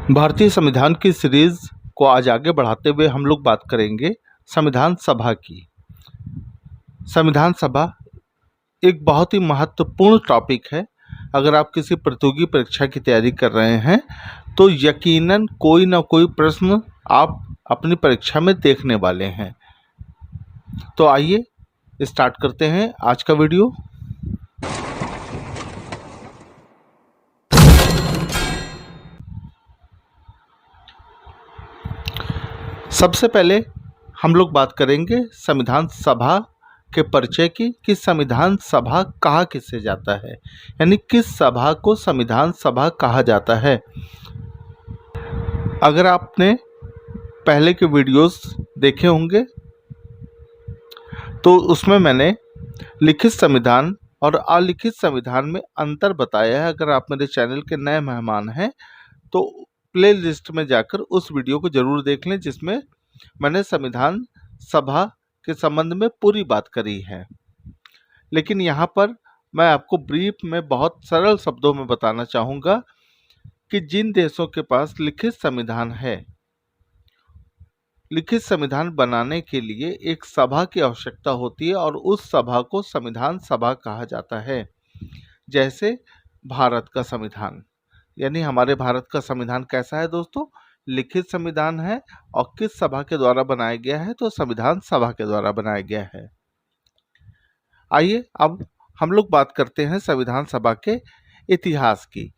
भारतीय संविधान की सीरीज को आज आगे बढ़ाते हुए हम लोग बात करेंगे संविधान सभा की। संविधान सभा एक बहुत ही महत्वपूर्ण टॉपिक है। अगर आप किसी प्रतियोगी परीक्षा की तैयारी कर रहे हैं तो यकीनन कोई ना कोई प्रश्न आप अपनी परीक्षा में देखने वाले हैं। तो आइए स्टार्ट करते हैं आज का वीडियो। सबसे पहले हम लोग बात करेंगे संविधान सभा के परिचय की कि संविधान सभा कहा किसे जाता है, यानी किस सभा को संविधान सभा कहा जाता है। अगर आपने पहले के वीडियोस देखे होंगे तो उसमें मैंने लिखित संविधान और अलिखित संविधान में अंतर बताया है। अगर आप मेरे चैनल के नए मेहमान हैं तो प्ले लिस्ट में जाकर उस वीडियो को जरूर देख लें, जिसमें मैंने संविधान सभा के संबंध में पूरी बात करी है। लेकिन यहाँ पर मैं आपको ब्रीफ में बहुत सरल शब्दों में बताना चाहूँगा कि जिन देशों के पास लिखित संविधान है, लिखित संविधान बनाने के लिए एक सभा की आवश्यकता होती है और उस सभा को संविधान सभा कहा जाता है। जैसे भारत का संविधान, यानी हमारे भारत का संविधान कैसा है दोस्तों, लिखित संविधान है और किस सभा के द्वारा बनाया गया है, तो संविधान सभा के द्वारा बनाया गया है। आइए अब हम लोग बात करते हैं संविधान सभा के इतिहास की।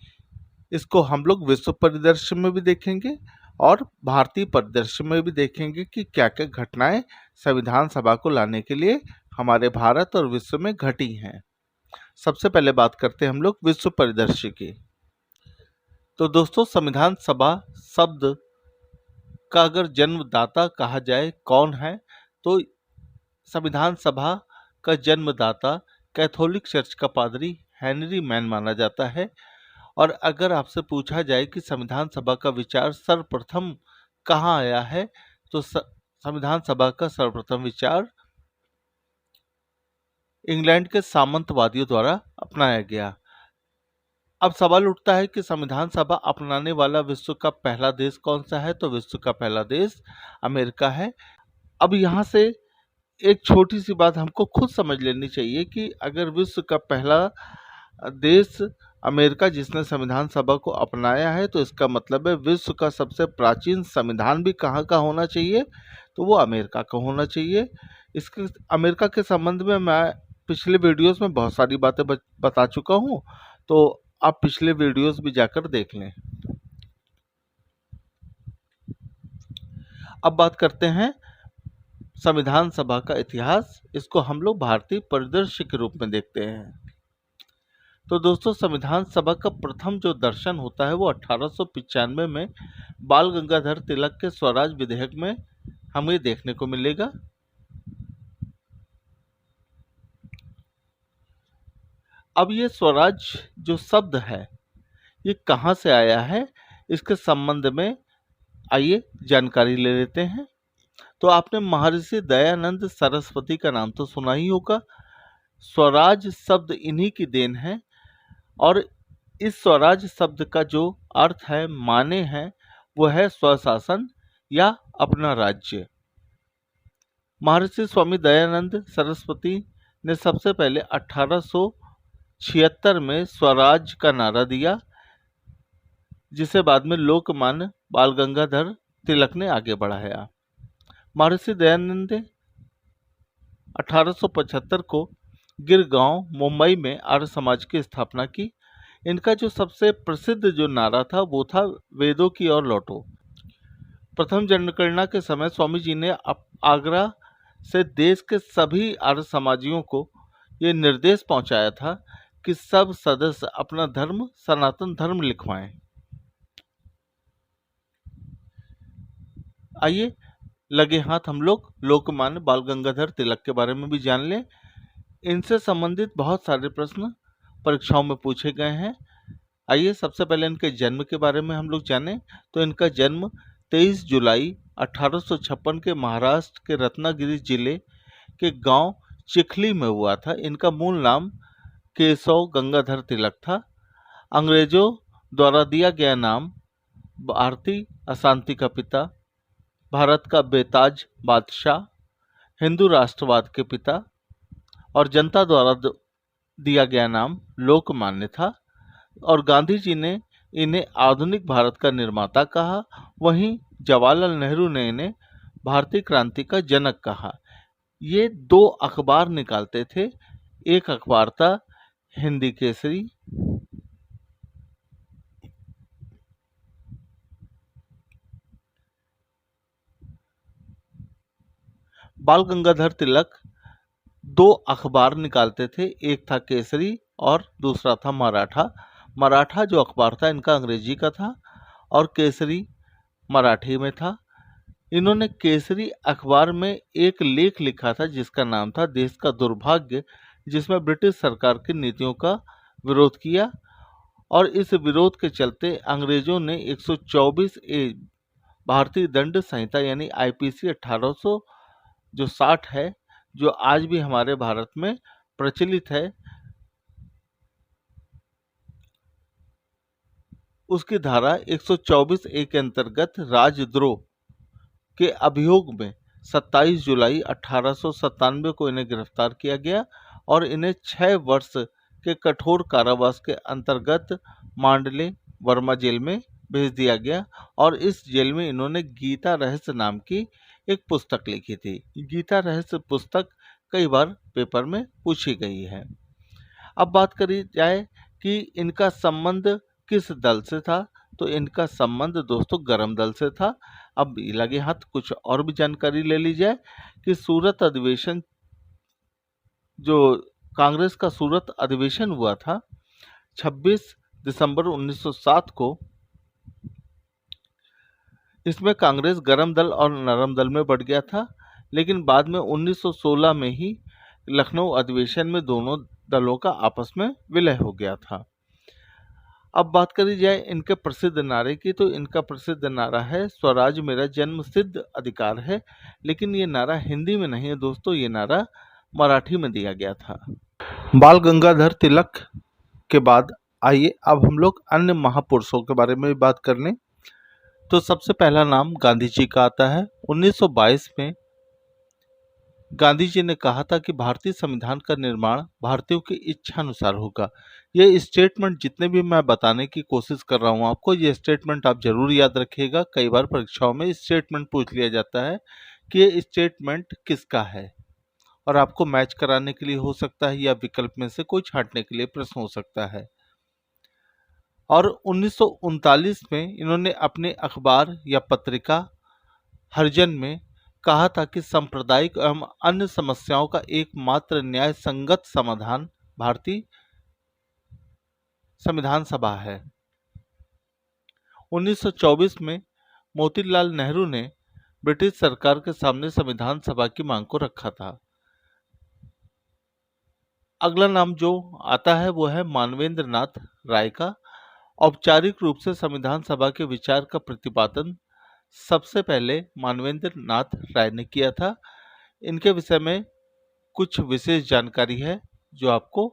इसको हम लोग विश्व परिदृश्य में भी देखेंगे और भारतीय परिदृश्य में भी देखेंगे कि क्या क्या घटनाएं संविधान सभा को लाने के लिए हमारे भारत और विश्व में घटी हैं। सबसे पहले बात करते हैं हम लोग विश्व परिदृश्य की। तो दोस्तों, संविधान सभा शब्द का अगर जन्मदाता कहा जाए कौन है, तो संविधान सभा का जन्मदाता कैथोलिक चर्च का पादरी हेनरी मैन माना जाता है। और अगर आपसे पूछा जाए कि संविधान सभा का विचार सर्वप्रथम कहाँ आया है, तो संविधान सभा का सर्वप्रथम विचार इंग्लैंड के सामंतवादियों द्वारा अपनाया गया। अब सवाल उठता है कि संविधान सभा अपनाने वाला विश्व का पहला देश कौन सा है, तो विश्व का पहला देश अमेरिका है। अब यहाँ से एक छोटी सी बात हमको खुद समझ लेनी चाहिए कि अगर विश्व का पहला देश अमेरिका जिसने संविधान सभा को अपनाया है, तो इसका मतलब है विश्व का सबसे प्राचीन संविधान भी कहाँ का होना चाहिए, तो वो अमेरिका का होना चाहिए। इसके अमेरिका के संबंध में मैं पिछले वीडियोस में बहुत सारी बातें बता चुका हूँ, तो आप पिछले वीडियोस भी जाकर देख लें। अब बात करते हैं संविधान सभा का इतिहास। इसको हम लोग भारतीय परिदृश्य के रूप में देखते हैं। तो दोस्तों, संविधान सभा का प्रथम जो दर्शन होता है वो 1895 में बाल गंगाधर तिलक के स्वराज विधेयक में हमें देखने को मिलेगा। अब ये स्वराज जो शब्द है ये कहाँ से आया है, इसके संबंध में आइए जानकारी ले लेते हैं। तो आपने महर्षि दयानंद सरस्वती का नाम तो सुना ही होगा। स्वराज शब्द इन्हीं की देन है और इस स्वराज शब्द का जो अर्थ है, माने हैं, वो है स्वशासन या अपना राज्य। महर्षि स्वामी दयानंद सरस्वती ने सबसे पहले 1876 में स्वराज का नारा दिया, जिसे बाद में लोकमान्य बाल गंगाधर तिलक ने आगे बढ़ाया। महर्षि दयानंद ने 1875 को गिरगांव मुंबई में आर्य समाज की स्थापना की। इनका जो सबसे प्रसिद्ध जो नारा था वो था वेदों की ओर लौटो। प्रथम जनगणना के समय स्वामी जी ने आगरा से देश के सभी आर्य समाजियों को ये निर्देश पहुंचाया था कि सब सदस्य अपना धर्म सनातन धर्म लिखवाएं। आइए लगे हाथ हम लोग लोकमान्य बाल गंगाधर तिलक के बारे में भी जान लें। इनसे संबंधित बहुत सारे प्रश्न परीक्षाओं में पूछे गए हैं। आइए सबसे पहले इनके जन्म के बारे में हम लोग जानें। तो इनका जन्म 23 जुलाई 1856 के महाराष्ट्र के रत्नागिरी जिले के गांव चिखली में हुआ था। इनका मूल नाम केशव गंगाधर तिलक था। अंग्रेजों द्वारा दिया गया नाम भारतीय अशांति का पिता, भारत का बेताज बादशाह, हिंदू राष्ट्रवाद के पिता और जनता द्वारा दिया गया नाम लोकमान्य था। और गांधी जी ने इन्हें आधुनिक भारत का निर्माता कहा। वहीं जवाहरलाल नेहरू ने इन्हें भारतीय क्रांति का जनक कहा। ये दो अखबार निकालते थे। एक अखबार था हिंदी केसरी, बाल गंगाधर तिलक दो अखबार निकालते थे, एक था केसरी और दूसरा था मराठा। मराठा जो अखबार था इनका अंग्रेजी का था और केसरी मराठी में था। इन्होंने केसरी अखबार में एक लेख लिखा था जिसका नाम था देश का दुर्भाग्य, जिसमें ब्रिटिश सरकार की नीतियों का विरोध किया। और इस विरोध के चलते अंग्रेजों ने 124 ए भारतीय दंड संहिता यानी आईपीसी 1800 जो 60 है, जो आज भी हमारे भारत में प्रचलित है, उसकी धारा 124 ए के अंतर्गत राजद्रोह के अभियोग में 27 जुलाई 1897 को इन्हें गिरफ्तार किया गया और इन्हें 6 वर्ष के कठोर कारावास के अंतर्गत मांडले वर्मा जेल में भेज दिया गया। और इस जेल में इन्होंने गीता रहस्य नाम की एक पुस्तक लिखी थी। गीता रहस्य पुस्तक कई बार पेपर में पूछी गई है। अब बात करी जाए कि इनका संबंध किस दल से था, तो इनका संबंध दोस्तों गरम दल से था। अब लगे हाथ कुछ और भी जानकारी ले ली जाए कि सूरत अधिवेशन, जो कांग्रेस का सूरत अधिवेशन हुआ था 26 दिसंबर 1907 को, इसमें कांग्रेस गरम दल और नरम दल में बढ़ गया था। लेकिन बाद में 1916 में ही लखनऊ अधिवेशन में दोनों दलों का आपस में विलय हो गया था। अब बात करी जाए इनके प्रसिद्ध नारे की, तो इनका प्रसिद्ध नारा है स्वराज मेरा जन्म सिद्ध अधिकार है। लेकिन ये नारा हिंदी में नहीं है दोस्तों, ये नारा मराठी में दिया गया था। बाल गंगाधर तिलक के बाद आइए अब हम लोग अन्य महापुरुषों के बारे में बात कर लें। तो सबसे पहला नाम गांधी जी का आता है। 1922 में गांधी जी ने कहा था कि भारतीय संविधान का निर्माण भारतीयों की इच्छा अनुसार होगा। ये स्टेटमेंट जितने भी मैं बताने की कोशिश कर रहा हूँ आपको, ये स्टेटमेंट आप जरूर याद रखिएगा। कई बार परीक्षाओं में स्टेटमेंट पूछ लिया जाता है कि ये स्टेटमेंट किसका है, और आपको मैच कराने के लिए हो सकता है या विकल्प में से कोई छांटने के लिए प्रश्न हो सकता है। और 1939 में इन्होंने अपने अखबार या पत्रिका हरिजन में कहा था कि सांप्रदायिक एवं अन्य समस्याओं का एकमात्र न्याय संगत समाधान भारतीय संविधान सभा है। 1924 में मोतीलाल नेहरू ने ब्रिटिश सरकार के सामने संविधान सभा की मांग को रखा था। अगला नाम जो आता है वो है मानवेंद्र नाथ राय का। औपचारिक रूप से संविधान सभा के विचार का प्रतिपादन सबसे पहले मानवेंद्र नाथ राय ने किया था। इनके विषय में कुछ विशेष जानकारी है जो आपको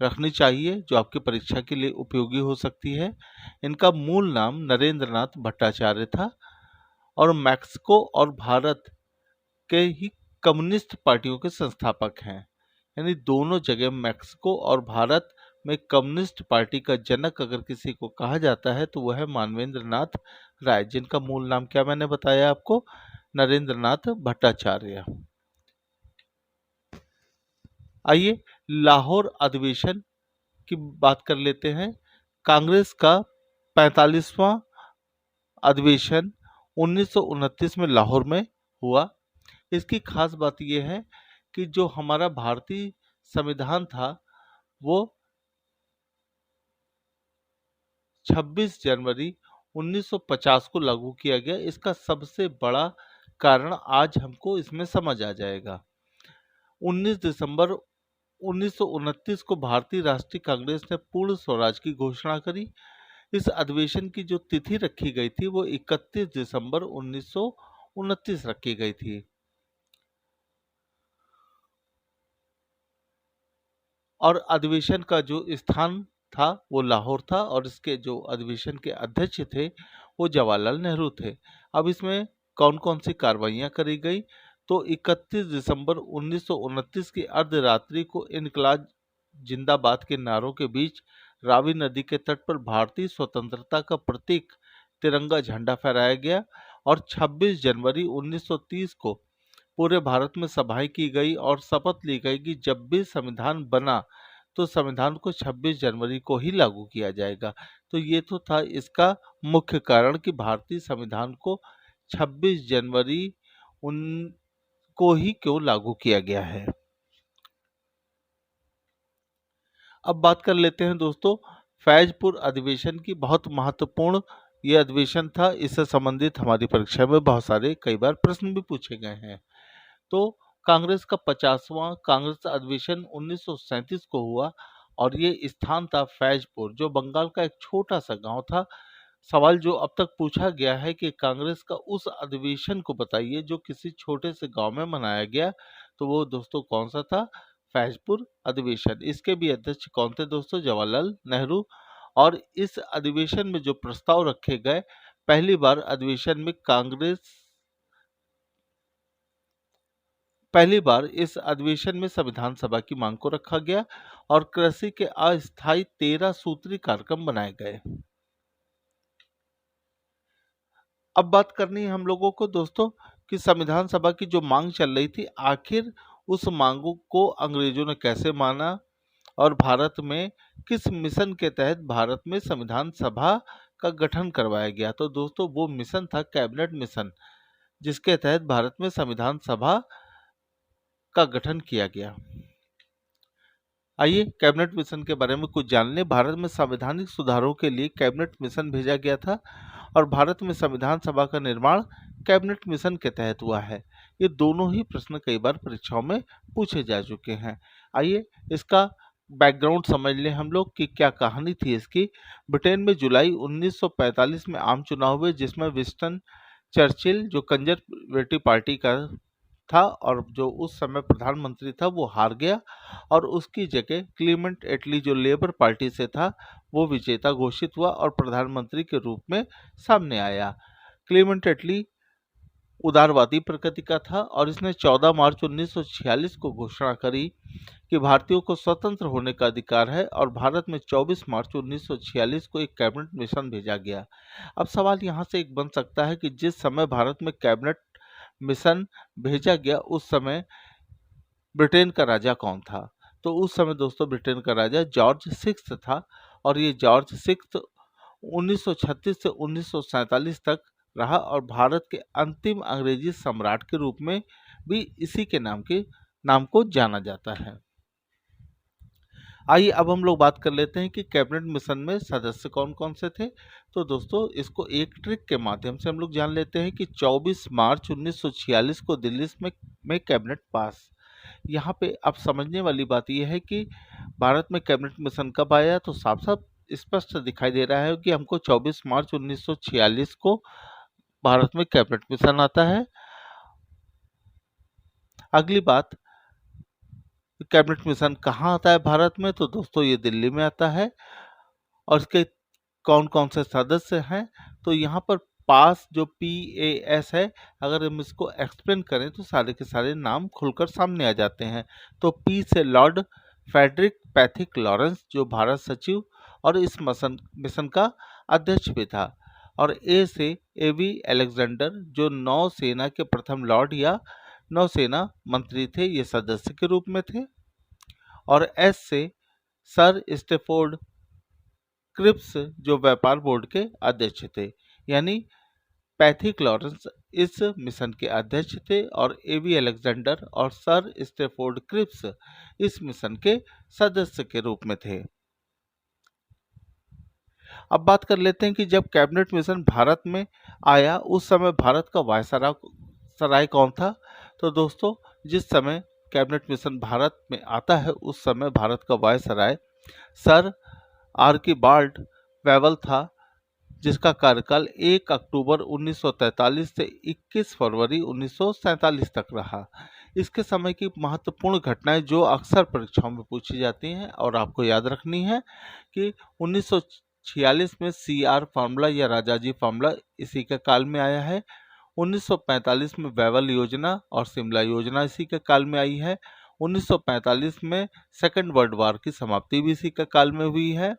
रखनी चाहिए, जो आपकी परीक्षा के लिए उपयोगी हो सकती है। इनका मूल नाम नरेंद्र नाथ भट्टाचार्य था और मैक्सिको और भारत के ही कम्युनिस्ट पार्टियों के संस्थापक हैं। यानी दोनों जगह मैक्सिको और भारत में कम्युनिस्ट पार्टी का जनक अगर किसी को कहा जाता है तो वह है मानवेंद्र नाथ राय, जिनका मूल नाम क्या मैंने बताया आपको, नरेंद्र नाथ भट्टाचार्य। आइए लाहौर अधिवेशन की बात कर लेते हैं। कांग्रेस का 45वां अधिवेशन 1929 में लाहौर में हुआ। इसकी खास बात यह है कि जो हमारा भारतीय संविधान था वो 26 जनवरी 1950 को लागू किया गया। इसका सबसे बड़ा कारण आज हमको इसमें समझ आ जाएगा। 19 दिसंबर 1929 को भारतीय राष्ट्रीय कांग्रेस ने पूर्ण स्वराज की घोषणा करी। इस अधिवेशन की जो तिथि रखी गई थी वो 31 दिसंबर 1929 रखी गई थी। और अधिवेशन का जो स्थान था वो लाहौर था और इसके जो अधिवेशन के अध्यक्ष थे वो जवाहरलाल नेहरू थे। अब इसमें कौन कौन सी कार्रवाइयाँ करी गई, तो 31 दिसंबर 1929 की अर्धरात्रि को इनकलाब जिंदाबाद के नारों के बीच रावी नदी के तट पर भारतीय स्वतंत्रता का प्रतीक तिरंगा झंडा फहराया गया और 26 जनवरी 1930 को पूरे भारत में सभाएं की गई और शपथ ली गई कि जब भी संविधान बना तो संविधान को 26 जनवरी को ही लागू किया जाएगा। तो ये तो था इसका मुख्य कारण कि भारतीय संविधान को 26 जनवरी उन को ही क्यों लागू किया गया है। अब बात कर लेते हैं दोस्तों फैजपुर अधिवेशन की। बहुत महत्वपूर्ण ये अधिवेशन था, इससे संबंधित हमारी परीक्षा में बहुत सारे कई बार प्रश्न भी पूछे गए हैं। तो कांग्रेस का 50वां कांग्रेस अधिवेशन 1937 को हुआ और ये स्थान था फैजपुर, जो बंगाल का एक छोटा सा गांव था। सवाल जो अब तक पूछा गया है कि कांग्रेस का उस अधिवेशन को बताइए जो किसी छोटे से गांव में मनाया गया, तो वो दोस्तों कौन सा था? फैजपुर अधिवेशन। इसके भी अध्यक्ष कौन थे दोस्तों? जवाहरलाल नेहरू। और इस अधिवेशन में जो प्रस्ताव रखे गए, पहली बार इस अधिवेशन में संविधान सभा की मांग को रखा गया और कृषि के अस्थायी 13 सूत्री कार्यक्रम बनाए गए। अब बात करनी है हम लोगों को दोस्तों कि संविधान सभा की जो मांग चल रही थी, आखिर उस मांगों को अंग्रेजों ने कैसे माना और भारत में किस मिशन के तहत भारत में संविधान सभा का गठन करवाया गया। तो दोस्तों वो मिशन था कैबिनेट मिशन, जिसके तहत भारत में संविधान सभा का गठन किया गया। आइए कैबिनेट मिशन के बारे में कुछ जान लें। भारत में संवैधानिक सुधारों के लिए कैबिनेट मिशन भेजा गया था और भारत में संविधान सभा का निर्माण कैबिनेट मिशन के तहत हुआ है। ये दोनों ही प्रश्न कई बार परीक्षाओं में पूछे जा चुके हैं। आइए इसका बैकग्राउंड समझ लें हम लोग कि क्या कहानी थी इसकी। ब्रिटेन में जुलाई 1945 में आम चुनाव हुए, जिसमें विंस्टन चर्चिल जो कंजरवेटिव पार्टी का था और जो उस समय प्रधानमंत्री था, वो हार गया और उसकी जगह क्लीमेंट एटली जो लेबर पार्टी से था वो विजेता घोषित हुआ और प्रधानमंत्री के रूप में सामने आया। क्लीमेंट एटली उदारवादी प्रकृति का था और इसने 14 मार्च 1946 को घोषणा करी कि भारतीयों को स्वतंत्र होने का अधिकार है और भारत में 24 मार्च 1946 को एक कैबिनेट मिशन भेजा गया। अब सवाल यहाँ से एक बन सकता है कि जिस समय भारत में कैबिनेट मिशन भेजा गया उस समय ब्रिटेन का राजा कौन था? तो उस समय दोस्तों ब्रिटेन का राजा जॉर्ज सिक्स्थ था और ये जॉर्ज सिक्स्थ 1936 से 1947 तक रहा और भारत के अंतिम अंग्रेजी सम्राट के रूप में भी इसी के नाम को जाना जाता है। आइए अब हम लोग बात कर लेते हैं कि कैबिनेट मिशन में सदस्य कौन कौन से थे। तो दोस्तों इसको एक ट्रिक के माध्यम से हम लोग जान लेते हैं कि 24 मार्च 1946 को दिल्ली में कैबिनेट पास। यहाँ पे अब समझने वाली बात यह है कि भारत में कैबिनेट मिशन कब आया, तो साफ साफ स्पष्ट दिखाई दे रहा है कि हमको 24 मार्च 1946 को भारत में कैबिनेट मिशन आता है। अगली बात, कैबिनेट मिशन कहाँ आता है भारत में, तो दोस्तों ये दिल्ली में आता है और इसके कौन कौन से सदस्य हैं, तो यहाँ पर पास जो PAS है, अगर हम इसको एक्सप्लेन करें तो सारे के सारे नाम खुलकर सामने आ जाते हैं। तो P से लॉर्ड फ्रेडरिक पैथिक लॉरेंस जो भारत सचिव और इस मिशन का अध्यक्ष भी था, और A से AV अलेक्जेंडर जो नौसेना के प्रथम लॉर्ड या नौसेना मंत्री थे, ये सदस्य के रूप में थे। और S से सर स्टेफोर्ड क्रिप्स जो व्यापार बोर्ड के अध्यक्ष थे, यानी पैथिक लॉरेंस इस मिशन के अध्यक्ष थे और AV अलेक्जेंडर और सर स्टेफोर्ड क्रिप्स इस मिशन के सदस्य के रूप में थे। अब बात कर लेते हैं कि जब कैबिनेट मिशन भारत में आया उस समय भारत का वायसराय कौन था। तो दोस्तों जिस समय कैबिनेट मिशन भारत में आता है उस समय भारत का वायसराय सर आर्किबाल्ड वेवल था, जिसका कार्यकाल 1 अक्टूबर 1943 से 21 फरवरी 1947 तक रहा। इसके समय की महत्वपूर्ण घटनाएं जो अक्सर परीक्षाओं में पूछी जाती हैं और आपको याद रखनी है कि 1946 में CR फार्मूला या राजाजी फार्मूला इसी के काल में आया है। 1945 में वेवल योजना और शिमला योजना इसी के काल में आई है। 1945 में सेकेंड वर्ल्ड वॉर की समाप्ति भी इसी के काल में हुई है।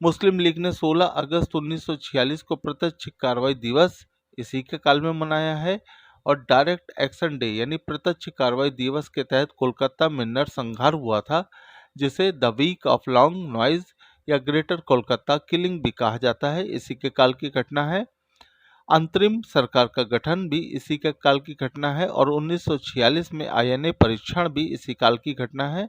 मुस्लिम लीग ने 16 अगस्त 1946 को प्रत्यक्ष कार्रवाई दिवस इसी के काल में मनाया है। और डायरेक्ट एक्शन डे यानी प्रत्यक्ष कार्रवाई दिवस के तहत कोलकाता में नरसंहार हुआ था, जिसे the week of long knives या ग्रेटर कोलकाता किलिंग भी कहा जाता है, इसी के काल की घटना है। अंतरिम सरकार का गठन भी इसी के काल की घटना है। और 1946 में INA परीक्षण भी इसी काल की घटना है।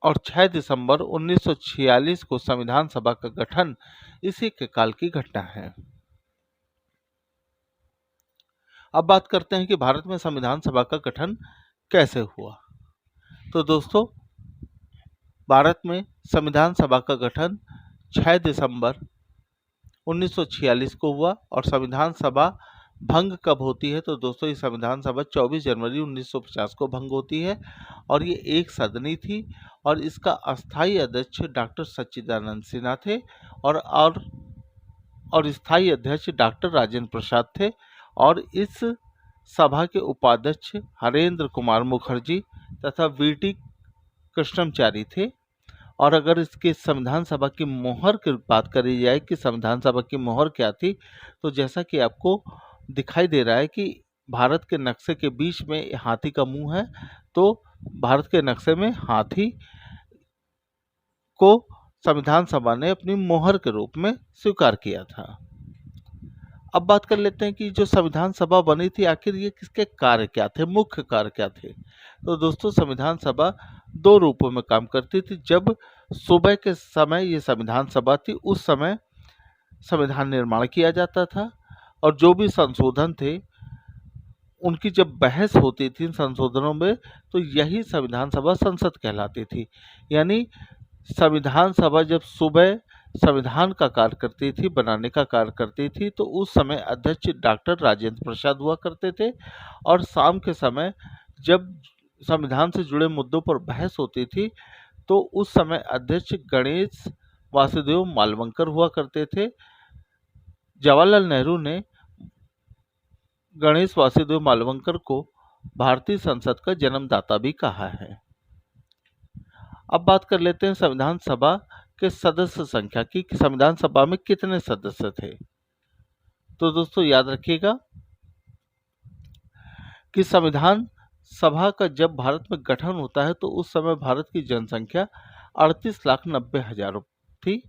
और 6 दिसंबर 1946 को संविधान सभा का गठन इसी के काल की घटना है। अब बात करते हैं कि भारत में संविधान सभा का गठन कैसे हुआ। तो दोस्तों, भारत में संविधान सभा का गठन 6 दिसंबर 1946 को हुआ। और संविधान सभा भंग कब होती है? तो दोस्तों, ये संविधान सभा 24 जनवरी 1950 को भंग होती है। और ये एक सदनी थी और इसका अस्थायी अध्यक्ष डॉक्टर सच्चिदानंद सिन्हा थे और स्थायी अध्यक्ष डॉक्टर राजेंद्र प्रसाद थे। और इस सभा के उपाध्यक्ष हरेंद्र कुमार मुखर्जी तथा VT कृष्णमचारी थे। और अगर इसके संविधान सभा की मोहर की बात करी जाए कि संविधान सभा की मोहर क्या थी, तो जैसा कि आपको दिखाई दे रहा है कि भारत के नक्शे के बीच में हाथी का मुंह है, तो भारत के नक्शे में हाथी को संविधान सभा ने अपनी मोहर के रूप में स्वीकार किया था। अब बात कर लेते हैं कि जो संविधान सभा बनी थी, आखिर ये किसके कार्य क्या थे, मुख्य कार्य क्या थे। तो दोस्तों, संविधान सभा दो रूपों में काम करती थी। जब सुबह के समय ये संविधान सभा थी, उस समय संविधान निर्माण किया जाता था और जो भी संशोधन थे उनकी जब बहस होती थी संशोधनों में, तो यही संविधान सभा संसद कहलाती थी। यानी संविधान सभा जब सुबह संविधान का कार्य करती थी, बनाने का कार्य करती थी, तो उस समय अध्यक्ष डॉक्टर राजेंद्र प्रसाद हुआ करते थे। और शाम के समय जब संविधान से जुड़े मुद्दों पर बहस होती थी, तो उस समय अध्यक्ष गणेश वासुदेव मालवंकर हुआ करते थे। जवाहरलाल नेहरू ने गणेश वासुदेव मालवंकर को भारतीय संसद का जन्मदाता भी कहा है। अब बात कर लेते हैं संविधान सभा के सदस्य संख्या की कि संविधान सभा में कितने सदस्य थे। तो दोस्तों, याद रखिएगा कि संविधान सभा का जब भारत में गठन होता है तो उस समय भारत की जनसंख्या 38,90,000 थी।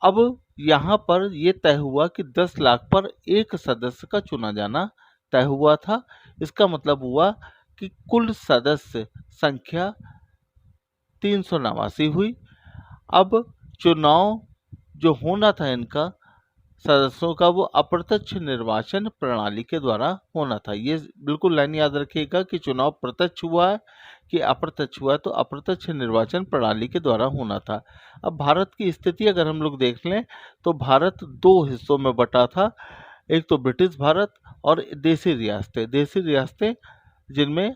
अब यहाँ पर यह तय हुआ कि 10 लाख पर एक सदस्य का चुना जाना तय हुआ था। इसका मतलब हुआ कि कुल सदस्य संख्या 389 हुई। अब चुनाव जो होना था इनका सदस्यों का, वो अप्रत्यक्ष निर्वाचन प्रणाली के द्वारा होना था। ये बिल्कुल लाइन याद रखिएगा कि चुनाव प्रत्यक्ष हुआ है कि अप्रत्यक्ष हुआ है, तो अप्रत्यक्ष निर्वाचन प्रणाली के द्वारा होना था। अब भारत की स्थिति अगर हम लोग देख लें तो भारत दो हिस्सों में बटा था, एक तो ब्रिटिश भारत और देसी रियासतें जिनमें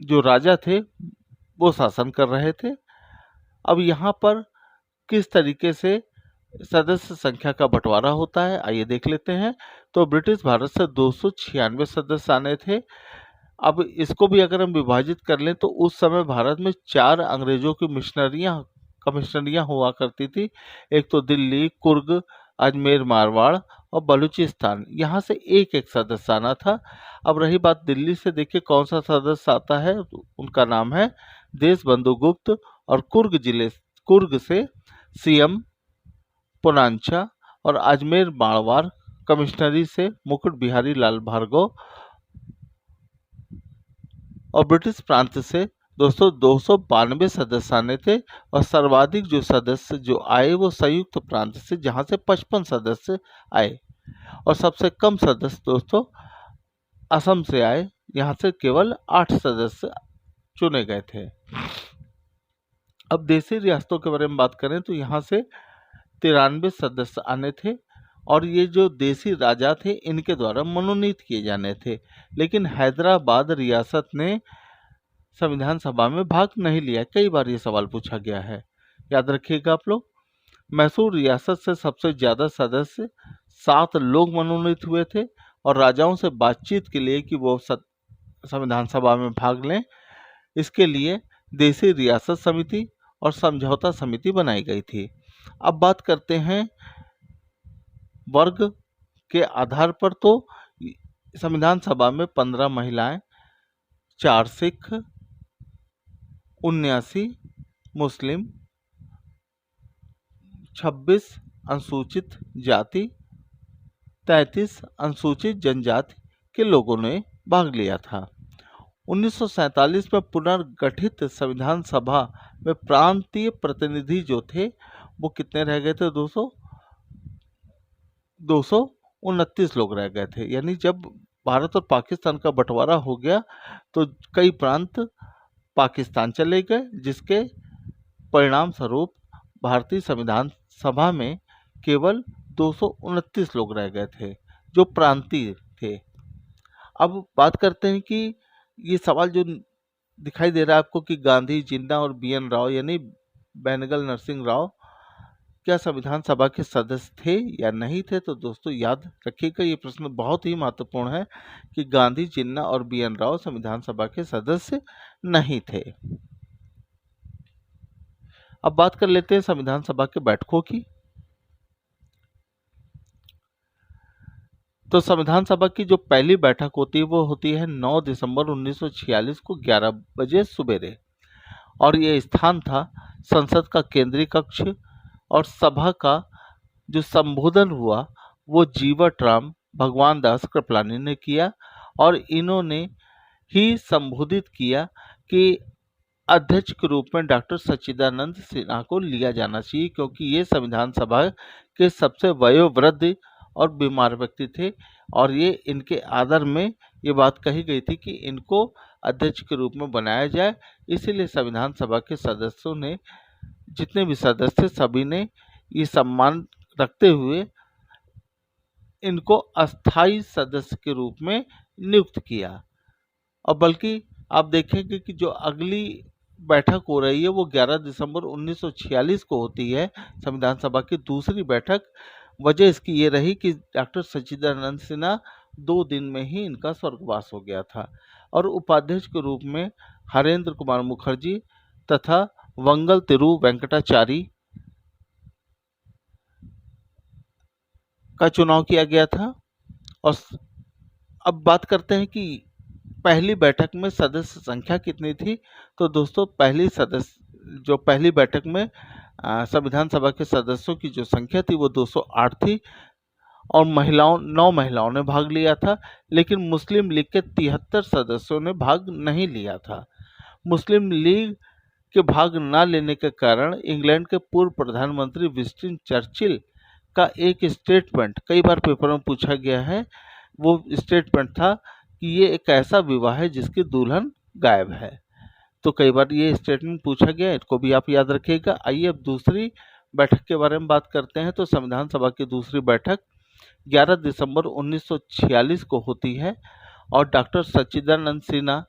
जो राजा थे वो शासन कर रहे थे। अब यहाँ पर किस तरीके से सदस्य संख्या का बंटवारा होता है, आइए देख लेते हैं। तो ब्रिटिश भारत से 296 सदस्य आने थे। अब इसको भी अगर हम विभाजित कर लें तो उस समय भारत में 4 अंग्रेजों की कमिश्नरियां हुआ करती थी। एक तो दिल्ली, कुर्ग, अजमेर, मारवाड़ और बलूचिस्तान, यहाँ से एक एक सदस्य आना था। अब रही बात दिल्ली से, देखिए कौन सा सदस्य आता है, उनका नाम है देशबंधु गुप्त। और कुर्ग से CM पुनांचा और अजमेर मारवाड़ कमिश्नरी से मुकुट बिहारी लाल भार्गव। और ब्रिटिश प्रांत से दोस्तों 292 सदस्य आने थे। और सर्वाधिक जो सदस्य जो आए वो संयुक्त प्रांत से, जहां से 55 सदस्य आए। और सबसे कम सदस्य दोस्तों असम से आए, यहाँ से केवल 8 सदस्य चुने गए थे। अब देसी रियासतों के बारे में बात करें तो यहाँ से 93 सदस्य आने थे और ये जो देसी राजा थे इनके द्वारा मनोनीत किए जाने थे। लेकिन हैदराबाद रियासत ने संविधान सभा में भाग नहीं लिया? कई बार ये सवाल पूछा गया है, याद रखिएगा आप लोग। मैसूर रियासत से सबसे ज्यादा सदस्य 7 लोग मनोनीत हुए थे और राजाओं से बातचीत के लिए कि वो संविधान सभा में भाग लें, इसके लिए देशी रियासत समिति और समझौता समिति बनाई गई थी। अब बात करते हैं वर्ग के आधार पर, तो संविधान सभा में 15 महिलाएं, 4 सिख, 79 मुस्लिम, 26 अनुसूचित जाति, 33 अनुसूचित जनजाति के लोगों ने भाग लिया था। 1947 में पुनर्गठित संविधान सभा में प्रांतीय प्रतिनिधि जो थे वो कितने रह गए थे? 229 लोग रह गए थे। यानी जब भारत और पाकिस्तान का बंटवारा हो गया तो कई प्रांत पाकिस्तान चले गए, जिसके परिणाम स्वरूप भारतीय संविधान सभा में केवल 229 लोग रह गए थे जो प्रांतीय थे। अब बात करते हैं कि ये सवाल जो दिखाई दे रहा है आपको कि गांधी, जिन्ना और BN राव यानी बेनेगल नरसिंह राव क्या संविधान सभा के सदस्य थे या नहीं थे, तो दोस्तों याद रखिएगा ये प्रश्न बहुत ही महत्वपूर्ण है कि गांधी, जिन्ना और BN राव संविधान सभा के सदस्य नहीं थे। अब बात कर लेते हैं संविधान सभा के बैठकों की। तो संविधान सभा की जो पहली बैठक होती है वो होती है 9 दिसंबर 1946 को 11 बजे सुबेरे, और ये स्थान था संसद का केंद्रीय कक्ष, और सभा का जो संबोधन हुआ वो जीवट राम भगवान दास कृपलानी ने किया, और इन्होंने ही संबोधित किया कि अध्यक्ष के रूप में डॉक्टर सच्चिदानंद सिन्हा को लिया जाना चाहिए, क्योंकि ये संविधान सभा के सबसे वयोवृद्ध और बीमार व्यक्ति थे, और ये इनके आदर में ये बात कही गई थी कि इनको अध्यक्ष के रूप में बनाया जाए। इसीलिए संविधान सभा के सदस्यों ने, जितने भी सदस्य, सभी ने ये सम्मान रखते हुए इनको अस्थाई सदस्य के रूप में नियुक्त किया। और बल्कि आप देखेंगे कि जो अगली बैठक हो रही है वो 11 दिसंबर 1946 को होती है, संविधान सभा की दूसरी बैठक। वजह इसकी ये रही कि डॉक्टर सच्चिदानंद सिन्हा 2 दिन में ही इनका स्वर्गवास हो गया था, और उपाध्यक्ष के रूप में हरेंद्र कुमार मुखर्जी तथा वंगल तिरु वेंकटाचारी का चुनाव किया गया था। और अब बात करते हैं कि पहली बैठक में सदस्य संख्या कितनी थी। तो दोस्तों पहली बैठक में संविधान सभा के सदस्यों की जो संख्या थी वो 208 थी, और 9 महिलाओं ने भाग लिया था, लेकिन मुस्लिम लीग के 73 सदस्यों ने भाग नहीं लिया था। मुस्लिम लीग के भाग न लेने के कारण इंग्लैंड के पूर्व प्रधानमंत्री विंस्टन चर्चिल का एक स्टेटमेंट कई बार पेपर में पूछा गया है। वो स्टेटमेंट था कि ये एक ऐसा विवाह है जिसकी दुल्हन गायब है। तो कई बार ये स्टेटमेंट पूछा गया, इसको भी आप याद रखिएगा। आइए अब दूसरी बैठक के बारे में बात करते हैं। तो संविधान सभा की दूसरी बैठक 11 दिसंबर 1946 को होती है, और डॉक्टर सच्चिदानंद सिन्हा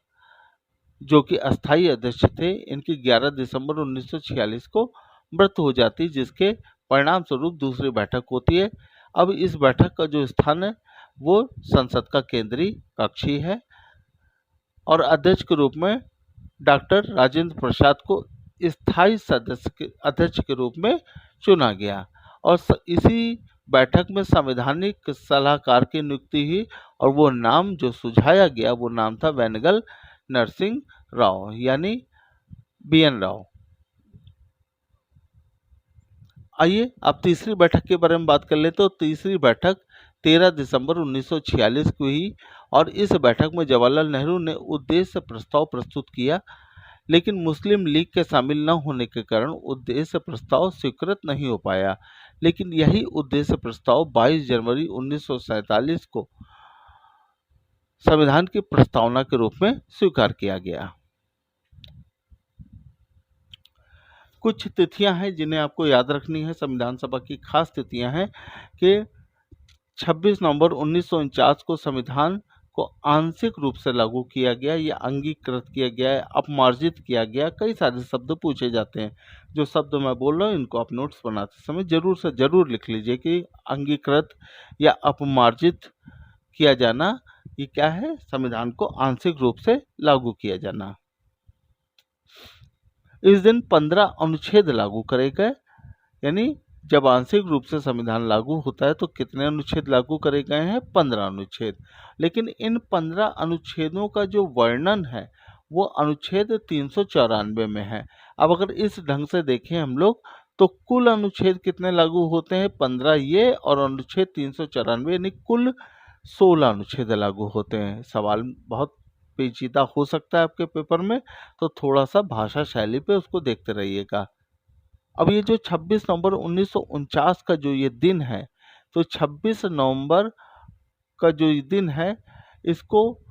जो कि अस्थायी अध्यक्ष थे, इनकी 11 दिसंबर 1946 को मृत्यु हो जाती, जिसके परिणाम स्वरूप दूसरी बैठक होती है। अब इस बैठक का जो स्थान है वो संसद का केंद्रीय कक्ष ही है, और अध्यक्ष के रूप में डॉक्टर राजेंद्र प्रसाद को स्थायी सदस्य के अध्यक्ष के रूप में चुना गया, और इसी बैठक में संवैधानिक सलाहकार की नियुक्ति हुई, और वो नाम जो सुझाया गया वो नाम था बेनेगल नरसिंह राव यानी BN राव। आइए अब तीसरी बैठक के बारे में बात कर ले। तो तीसरी बैठक 13 दिसंबर 1946 को हुई, और इस बैठक में जवाहरलाल नेहरू ने उद्देश्य प्रस्ताव प्रस्तुत किया, लेकिन मुस्लिम लीग के शामिल न होने के कारण उद्देश्य प्रस्ताव स्वीकृत नहीं हो पाया। लेकिन यही उद्देश्य प्रस्ताव 22 जनवरी 1947 को संविधान की प्रस्तावना के रूप में स्वीकार किया गया। कुछ तिथियां हैं जिन्हें आपको याद रखनी है। संविधान सभा की खास तिथियां हैं कि 26 नवंबर 1949 को संविधान को आंशिक रूप से लागू किया गया या अंगीकृत किया गया है, अपमार्जित किया गया, कई सारे शब्द पूछे जाते हैं। जो शब्द मैं बोल रहा हूँ इनको आप नोट्स बनाते समय जरूर से जरूर लिख लीजिए कि अंगीकृत या अपमार्जित किया जाना ये क्या है, संविधान को आंशिक रूप से लागू किया जाना। इस दिन 15 अनुच्छेद लागू करे गए, यानी जब आंशिक रूप से संविधान लागू होता है तो कितने अनुच्छेद लागू करे गए हैं, 15 अनुच्छेद। लेकिन इन 15 अनुच्छेदों का जो वर्णन है वो अनुच्छेद 394 में है। अब अगर इस ढंग से देखें हम लोग तो कुल अनुच्छेद कितने लागू होते हैं, 15 ये और अनुच्छेद 394 यानी कुल 16 अनुच्छेद लागू होते हैं। सवाल बहुत पेचीदा हो सकता है आपके पेपर में, तो थोड़ा सा भाषा शैली पे उसको देखते रहिएगा। अब ये जो 26 नवंबर 1949 का जो ये दिन है, तो 26 नवंबर का जो ये दिन है इसको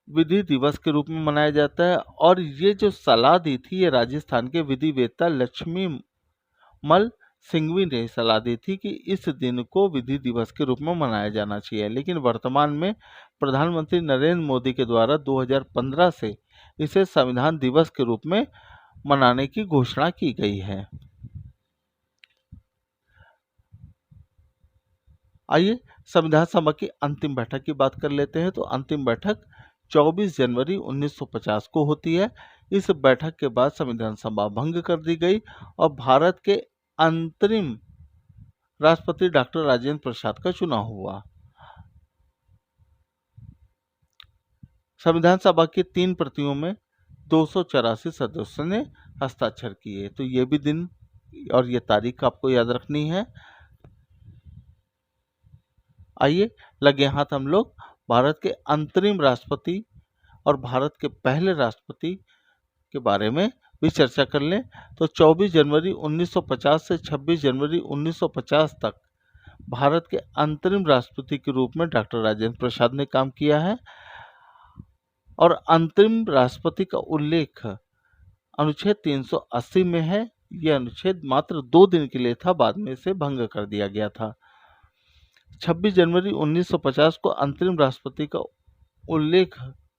विधि दिवस के रूप में मनाया जाता है। और ये जो सलाह दी थी ये राजस्थान के विधिवेत्ता लक्ष्मी मल सिंघवी ने सलाह दी थी कि इस दिन को विधि दिवस के रूप में मनाया जाना चाहिए। लेकिन वर्तमान में प्रधानमंत्री नरेंद्र मोदी के द्वारा 2015 से इसे संविधान दिवस के रूप में मनाने की घोषणा की गई है। आइए संविधान सभा की अंतिम बैठक की बात कर लेते हैं। तो अंतिम बैठक 24 जनवरी 1950 को होती है। इस बैठक के बाद संविधान सभा भंग कर दी गई और भारत के अंतरिम राष्ट्रपति डॉक्टर राजेंद्र प्रसाद का चुनाव हुआ। संविधान सभा की 3 प्रतियों में 284 सदस्यों ने हस्ताक्षर किए। तो ये भी दिन और ये तारीख आपको याद रखनी है। आइए लगे हाथ हम लोग भारत के अंतरिम राष्ट्रपति और भारत के पहले राष्ट्रपति के बारे में भी चर्चा कर लें। तो 24 जनवरी 1950 से 26 जनवरी 1950 तक भारत के अंतरिम राष्ट्रपति के रूप में डॉक्टर राजेंद्र प्रसाद ने काम किया है। और अंतरिम राष्ट्रपति का उल्लेख अनुच्छेद 380 में है। यह अनुच्छेद मात्र 2 दिन के लिए था, बाद में इसे भंग कर दिया गया था। 26 जनवरी 1950 को अंतरिम राष्ट्रपति का उल्लेख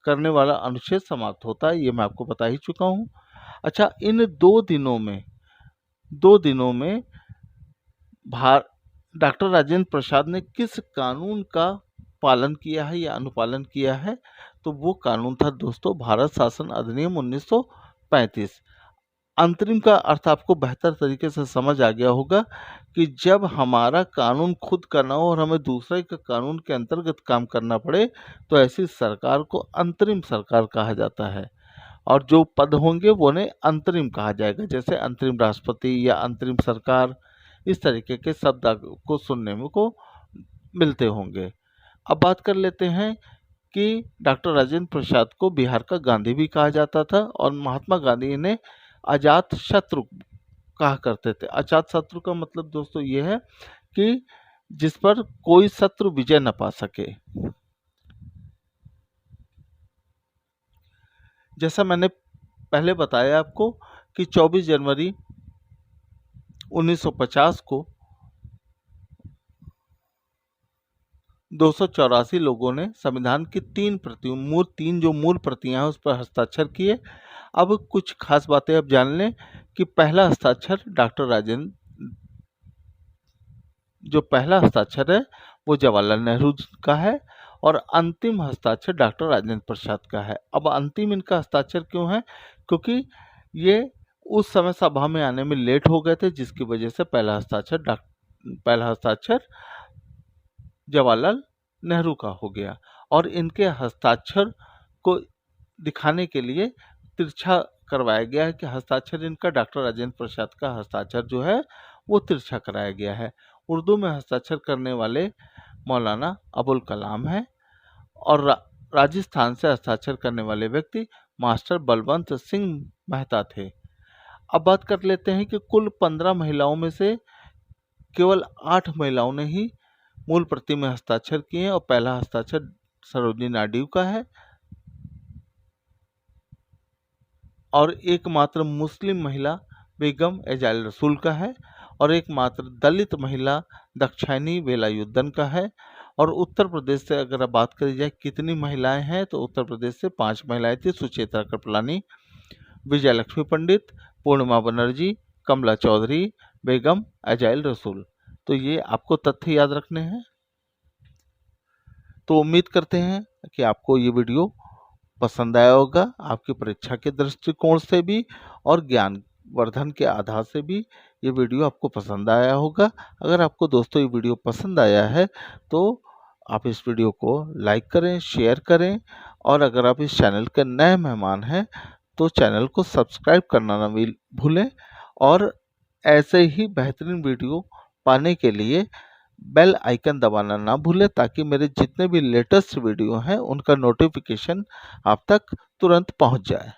करने वाला अनुच्छेद समाप्त होता है, ये मैं आपको बता ही चुका हूँ। अच्छा, इन 2 दिनों में डॉक्टर राजेंद्र प्रसाद ने किस कानून का पालन किया है या अनुपालन किया है, तो वो कानून था दोस्तों भारत शासन अधिनियम 1935। अंतरिम का अर्थ आपको बेहतर तरीके से समझ आ गया होगा कि जब हमारा कानून खुद करना हो और हमें दूसरे के कानून के अंतर्गत काम करना पड़े तो ऐसी सरकार को अंतरिम सरकार कहा जाता है। और जो पद होंगे वो उन्हें अंतरिम कहा जाएगा, जैसे अंतरिम राष्ट्रपति या अंतरिम सरकार, इस तरीके के शब्द को सुनने में को मिलते होंगे। अब बात कर लेते हैं कि डॉक्टर राजेंद्र प्रसाद को बिहार का गांधी भी कहा जाता था और महात्मा गांधी इन्हें अजात शत्रु कहा करते थे। अजात शत्रु का मतलब दोस्तों ये है कि जिस पर कोई शत्रु विजय न पा सके। जैसा मैंने पहले बताया आपको कि 24 जनवरी 1950 को 284 लोगों ने संविधान की 3 जो मूल प्रतियां हैं उस पर हस्ताक्षर किए। अब कुछ खास बातें अब जान लें कि पहला हस्ताक्षर जो पहला हस्ताक्षर है वो जवाहरलाल नेहरू का है और अंतिम हस्ताक्षर डॉक्टर राजेंद्र प्रसाद का है। अब अंतिम इनका हस्ताक्षर क्यों है, क्योंकि ये उस समय सभा में आने में लेट हो गए थे, जिसकी वजह से पहला हस्ताक्षर जवाहरलाल नेहरू का हो गया। और इनके हस्ताक्षर को दिखाने के लिए तिरछा करवाया गया है कि हस्ताक्षर इनका डॉक्टर राजेंद्र प्रसाद का हस्ताक्षर जो है वो तिरछा कराया गया है। उर्दू में हस्ताक्षर करने वाले मौलाना अबुल कलाम हैं और राजस्थान से हस्ताक्षर करने वाले व्यक्ति मास्टर बलवंत सिंह मेहता थे। अब बात कर लेते हैं कि कुल 15 महिलाओं में से केवल 8 महिलाओं ने ही मूल प्रति में हस्ताक्षर किए हैं और पहला हस्ताक्षर सरोजिनी नायडू का है और एकमात्र मुस्लिम महिला बेगम एजाज रसूल का है और एकमात्र दलित महिला दाक्षायणी वेलायुद्धन का है और उत्तर प्रदेश से अगर आप बात करी जाए कितनी महिलाएं हैं, तो उत्तर प्रदेश से 5 महिलाएं थी। सुचेता कृपलानी, विजयलक्ष्मी पंडित, पूर्णिमा बनर्जी, कमला चौधरी, बेगम अजाइल रसूल। तो ये आपको तथ्य याद रखने हैं। तो उम्मीद करते हैं कि आपको ये वीडियो पसंद आया होगा, आपकी परीक्षा के दृष्टिकोण से भी और ज्ञान वर्धन के आधार से भी ये वीडियो आपको पसंद आया होगा। अगर आपको दोस्तों ये वीडियो पसंद आया है तो आप इस वीडियो को लाइक करें, शेयर करें, और अगर आप इस चैनल के नए मेहमान हैं तो चैनल को सब्सक्राइब करना ना भूलें, और ऐसे ही बेहतरीन वीडियो पाने के लिए बेल आइकन दबाना ना भूलें, ताकि मेरे जितने भी लेटेस्ट वीडियो हैं उनका नोटिफिकेशन आप तक तुरंत पहुंच जाए।